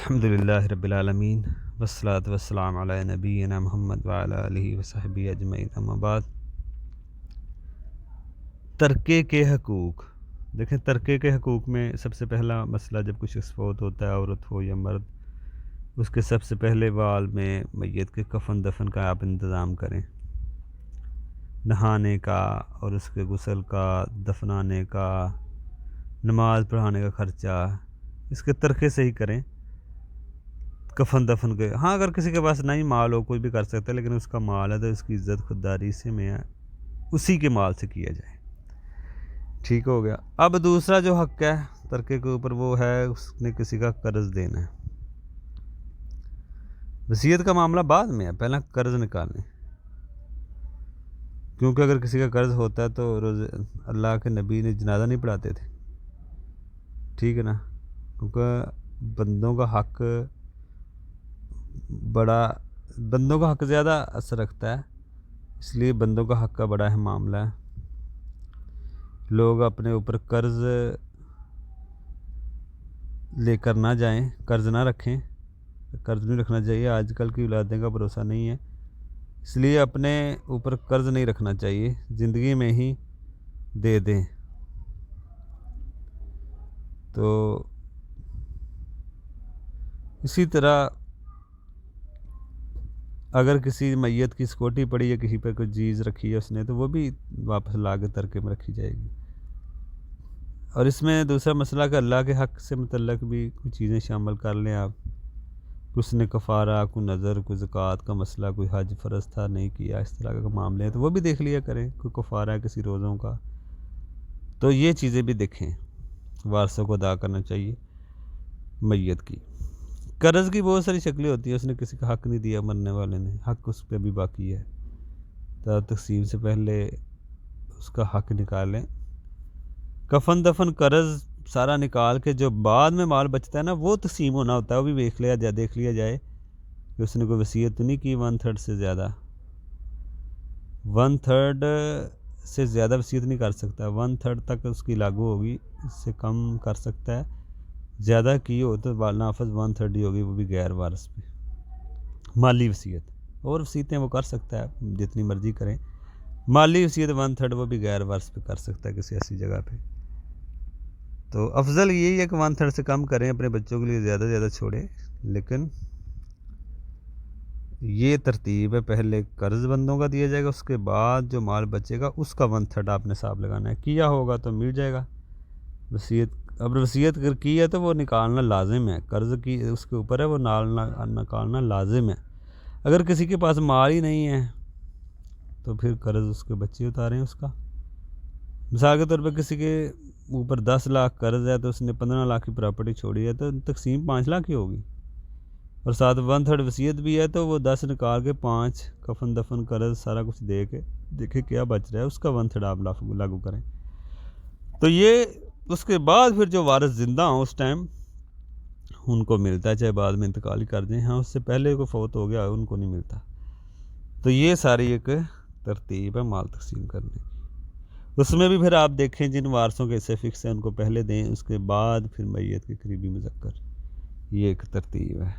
الحمدللہ رب العالمین والصلاة والسلام علی نبینا محمد وعلی آلہ وصحبہ اجمعین، اما بعد۔ ترکے کے حقوق، دیکھیں ترکے کے حقوق میں سب سے پہلا مسئلہ، جب کچھ فوت ہوتا ہے، عورت ہو یا مرد، اس کے سب سے پہلے وال میں میت کے کفن دفن کا آپ انتظام کریں، نہانے کا اور اس کے غسل کا، دفنانے کا، نماز پڑھانے کا خرچہ اس کے ترکے سے ہی کریں، کفن دفن کے۔ ہاں اگر کسی کے پاس نہیں مال ہو، کوئی بھی کر سکتا ہے، لیکن اس کا مال ہے تو اس کی عزت خودداری سے میں اسی کے مال سے کیا جائے، ٹھیک ہو گیا۔ اب دوسرا جو حق ہے ترکے کے اوپر، وہ ہے اس نے کسی کا قرض دینا ہے۔ وصیت کا معاملہ بعد میں ہے، پہلا قرض نکالیں، کیونکہ اگر کسی کا قرض ہوتا ہے تو اللہ کے نبی نے جنازہ نہیں پڑھاتے تھے، ٹھیک ہے نا، کیونکہ بندوں کا حق زیادہ اثر رکھتا ہے، اس لیے بندوں کا حق کا بڑا اہم معاملہ ہے۔ لوگ اپنے اوپر قرض لے کر نہ جائیں، قرض نہ رکھیں، قرض نہیں رکھنا چاہیے، آج کل کی اولادیں کا بھروسہ نہیں ہے، اس لیے اپنے اوپر قرض نہیں رکھنا چاہیے، زندگی میں ہی دے دیں۔ تو اسی طرح اگر کسی میت کی سکوٹی پڑی یا کسی پہ کوئی چیز رکھی ہے اس نے، تو وہ بھی واپس لا کے ترکے میں رکھی جائے گی۔ اور اس میں دوسرا مسئلہ کہ اللہ کے حق سے متعلق بھی کچھ چیزیں شامل کر لیں آپ، اس نے کفارہ، کوئی نظر، کوئی زکوٰۃ کا مسئلہ، کوئی حج فرض تھا نہیں کیا، اس طرح کا معاملے ہیں تو وہ بھی دیکھ لیا کریں، کوئی کفارہ ہے کسی روزوں کا، تو یہ چیزیں بھی دیکھیں، وارثوں کو ادا کرنا چاہیے میت کی۔ قرض کی بہت ساری شکلیں ہوتی ہیں، اس نے کسی کا حق نہیں دیا، مرنے والے نے، حق اس پہ بھی باقی ہے، تو تقسیم سے پہلے اس کا حق نکالیں۔ کفن دفن قرض سارا نکال کے جو بعد میں مال بچتا ہے نا، وہ تقسیم ہونا ہوتا ہے، وہ بھی دیکھ لیا جائے کہ اس نے کوئی وصیت تو نہیں کی 1/3 سے زیادہ، 1/3 سے زیادہ وصیت نہیں کر سکتا، 1/3 تک اس کی لاگو ہوگی، اس سے کم کر سکتا ہے، زیادہ کی ہو تو نافذ 1/3 ہی ہوگی، وہ بھی غیر وارث پہ، مالی وصیت۔ اور وصیتیں وہ کر سکتا ہے جتنی مرضی کریں، مالی وصیت 1/3 وہ بھی غیر وارث پہ کر سکتا ہے کسی ایسی جگہ پہ۔ تو افضل یہی ہے کہ 1/3 سے کم کریں، اپنے بچوں کے لیے زیادہ زیادہ چھوڑیں، لیکن یہ ترتیب ہے، پہلے قرض بندوں کا دیا جائے گا، اس کے بعد جو مال بچے گا اس کا 1/3 آپ نے حساب لگانا ہے، کیا ہوگا تو مل جائے گا۔ وصیت اگر کی ہے تو وہ نکالنا لازم ہے، قرض کی اس کے اوپر ہے، وہ نکالنا لازم ہے۔ اگر کسی کے پاس مال ہی نہیں ہے تو پھر قرض اس کے بچے اتاریں اس کا۔ مثال کے طور پہ کسی کے اوپر 10 لاکھ قرض ہے تو اس نے 15 لاکھ کی پراپرٹی چھوڑی ہے، تو تقسیم 5 لاکھ کی ہوگی، اور ساتھ 1/3 وصیت بھی ہے، تو وہ 10 نکال کے 5 کفن دفن قرض سارا کچھ دے کے دیکھیں کیا بچ رہا ہے، اس کا 1/3 آپ لاگو کریں۔ تو یہ اس کے بعد پھر جو وارث زندہ ہوں اس ٹائم ان کو ملتا ہے، چاہے بعد میں انتقال کر دیں، ہاں اس سے پہلے کو فوت ہو گیا ان کو نہیں ملتا۔ تو یہ ساری ایک ترتیب ہے مال تقسیم کرنے کی۔ اس میں بھی پھر آپ دیکھیں جن وارثوں کے حصے فکس ہیں ان کو پہلے دیں، اس کے بعد پھر میت کے قریبی مذکر، یہ ایک ترتیب ہے۔